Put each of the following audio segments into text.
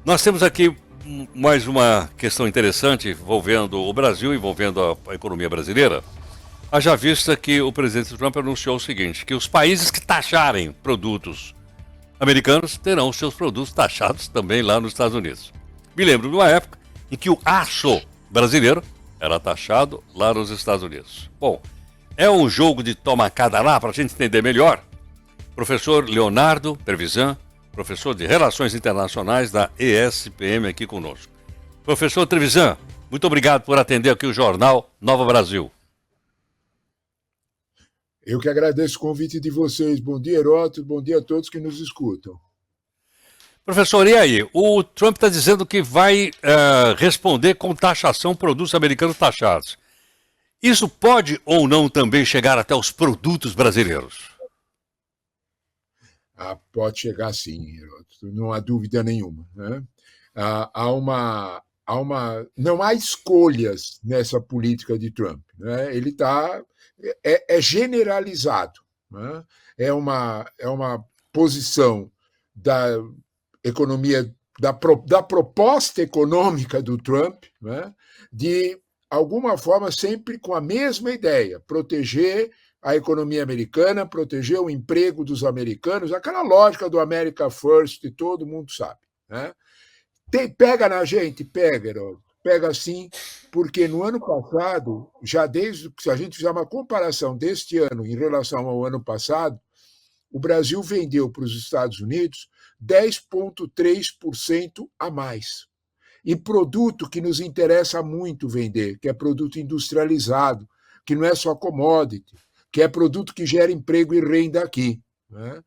Nós temos aqui mais uma questão interessante envolvendo o Brasil, envolvendo a economia brasileira. Haja vista que o presidente Trump anunciou o seguinte, que os países que taxarem produtos americanos terão seus produtos taxados também lá nos Estados Unidos. Me lembro de uma época em que o aço brasileiro era taxado lá nos Estados Unidos. Bom, é um jogo de toma cada lá para a gente entender melhor. Professor Leonardo Trevisan, professor de Relações Internacionais da ESPM aqui conosco. Professor Trevisan, muito obrigado por atender aqui o jornal Nova Brasil. Eu que agradeço o convite de vocês. Bom dia, Heródoto. Bom dia a todos que nos escutam. Professor, e aí? O Trump está dizendo que vai responder com taxação produtos americanos taxados. Isso pode ou não também chegar até os produtos brasileiros? Pode chegar sim, Heródoto, não há dúvida nenhuma. Né? Não há escolhas nessa política de Trump. Né? Ele é generalizado. Né? É uma posição da economia, da proposta econômica do Trump, né? De alguma forma sempre com a mesma ideia, proteger a economia americana, proteger o emprego dos americanos, aquela lógica do America First, que todo mundo sabe. Né? Pega na gente? Pega, Heródoto. Pega sim, porque no ano passado, se a gente fizer uma comparação deste ano em relação ao ano passado, o Brasil vendeu para os Estados Unidos 10,3% a mais. E produto que nos interessa muito vender, que é produto industrializado, que não é só commodity, que é produto que gera emprego e renda aqui. Né?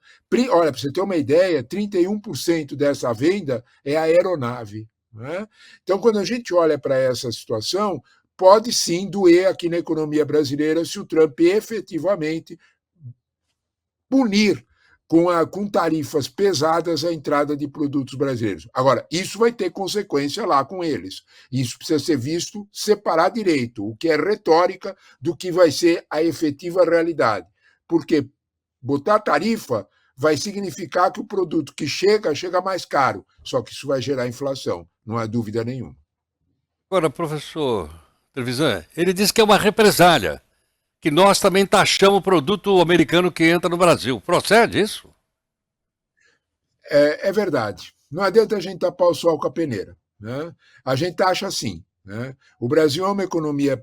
Olha, para você ter uma ideia, 31% dessa venda é aeronave. Né? Então, quando a gente olha para essa situação, pode sim doer aqui na economia brasileira se o Trump efetivamente punir com tarifas pesadas a entrada de produtos brasileiros. Agora, isso vai ter consequência lá com eles. Isso precisa ser visto, separar direito, o que é retórica do que vai ser a efetiva realidade. Porque botar tarifa vai significar que o produto que chega mais caro, só que isso vai gerar inflação, não há dúvida nenhuma. Agora, professor Trevisan, ele disse que é uma represália, que nós também taxamos o produto americano que entra no Brasil. Procede isso? É verdade. Não adianta a gente tapar o sol com a peneira. Né? A gente taxa assim. Né? O Brasil é uma economia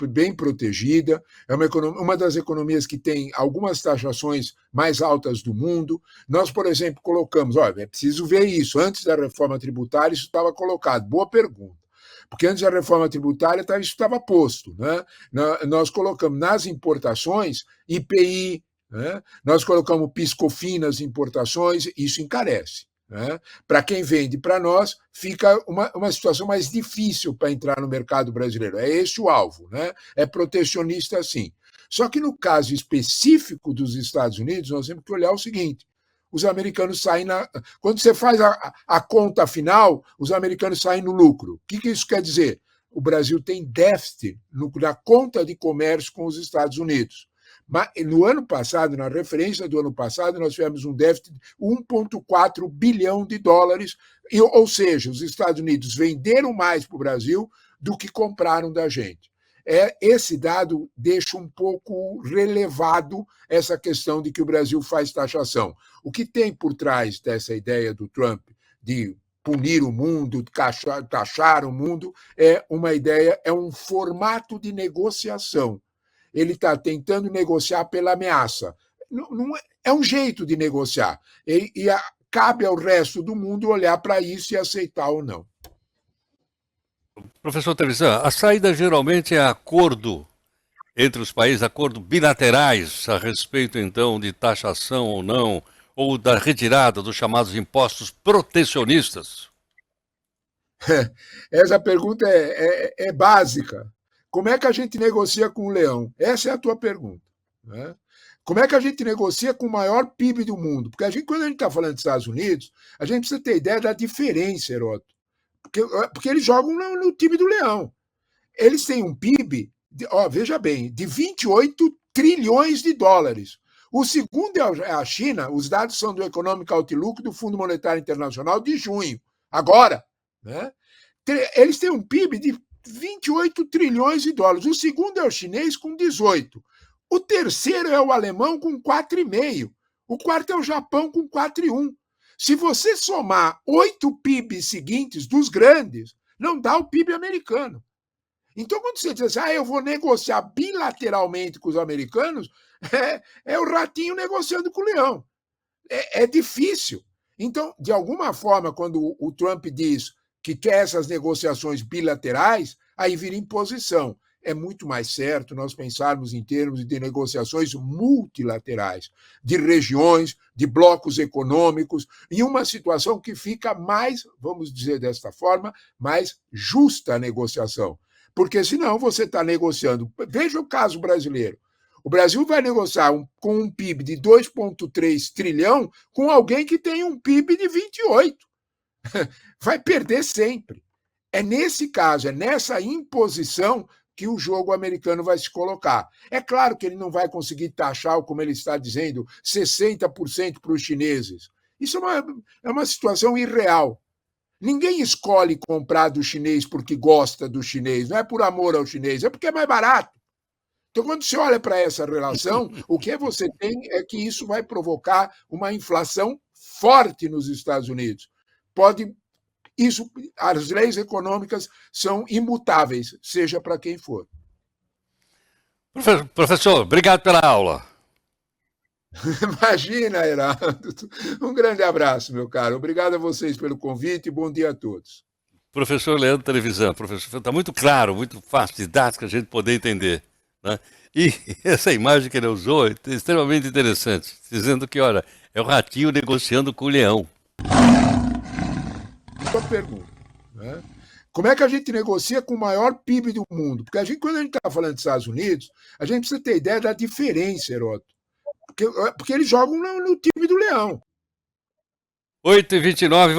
bem protegida, é uma das economias que tem algumas taxações mais altas do mundo. Nós, por exemplo, colocamos, olha, é preciso ver isso, antes da reforma tributária isso estava colocado, boa pergunta. Porque antes da reforma tributária isso estava posto. Né? Nós colocamos nas importações IPI, né? Nós colocamos PIS/COFINS nas importações, isso encarece. Né? Para quem vende para nós, fica uma situação mais difícil para entrar no mercado brasileiro. É esse o alvo. Né? É protecionista, sim. Só que no caso específico dos Estados Unidos, nós temos que olhar o seguinte: os americanos saem quando você faz a conta final, os americanos saem no lucro. O que isso quer dizer? O Brasil tem déficit na conta de comércio com os Estados Unidos. Mas no ano passado, na referência do ano passado, nós tivemos um déficit de 1,4 bilhão de dólares, ou seja, os Estados Unidos venderam mais para o Brasil do que compraram da gente. Esse dado deixa um pouco relevado essa questão de que o Brasil faz taxação. O que tem por trás dessa ideia do Trump de punir o mundo, taxar o mundo, é uma ideia, é um formato de negociação. Ele está tentando negociar pela ameaça. É um jeito de negociar. Cabe ao resto do mundo olhar para isso e aceitar ou não. Professor Trevisan, a saída geralmente é acordo entre os países, acordo bilaterais a respeito, então, de taxação ou não, ou da retirada dos chamados impostos protecionistas? Essa pergunta é básica. Como é que a gente negocia com o leão? Essa é a tua pergunta. Né? Como é que a gente negocia com o maior PIB do mundo? Porque quando a gente está falando dos Estados Unidos, a gente precisa ter ideia da diferença, Heródoto. Porque eles jogam no time do leão. Eles têm um PIB, veja bem, de 28 trilhões de dólares. O segundo é a China, os dados são do Economic Outlook do Fundo Monetário Internacional de junho. agora, né? Eles têm um PIB de 28 trilhões de dólares. O segundo é o chinês com 18. O terceiro é o alemão com 4,5. O quarto é o Japão com 4,1. Se você somar 8 PIBs seguintes dos grandes, não dá o PIB americano. Então, quando você diz assim, eu vou negociar bilateralmente com os americanos, é o ratinho negociando com o leão. É difícil. Então, de alguma forma, quando o Trump diz que quer essas negociações bilaterais, aí vira imposição. É muito mais certo nós pensarmos em termos de negociações multilaterais, de regiões, de blocos econômicos, em uma situação que fica mais, vamos dizer desta forma, mais justa a negociação. Porque senão você está negociando. Veja o caso brasileiro. O Brasil vai negociar com um PIB de 2,3 trilhão com alguém que tem um PIB de 28. Vai perder sempre. É nesse caso, é nessa imposição que o jogo americano vai se colocar. É claro que ele não vai conseguir taxar, como ele está dizendo, 60% para os chineses. Isso é uma situação irreal. Ninguém escolhe comprar do chinês porque gosta do chinês, não é por amor ao chinês, é porque é mais barato. Então, quando você olha para essa relação, o que você tem é que isso vai provocar uma inflação forte nos Estados Unidos. As leis econômicas são imutáveis, seja para quem for. Professor, obrigado pela aula. Imagina, Heraldo. Um grande abraço, meu caro. Obrigado a vocês pelo convite e bom dia a todos. Professor Leandro Televisão, professor, está muito claro, muito fácil, didático, a gente poder entender. Né? E essa imagem que ele usou é extremamente interessante, dizendo que, olha, é o ratinho negociando com o leão. Uma pergunta, né? Como é que a gente negocia com o maior PIB do mundo? Porque quando a gente está falando dos Estados Unidos, a gente precisa ter ideia da diferença, Heródoto. Porque eles jogam no time do leão. 8h29.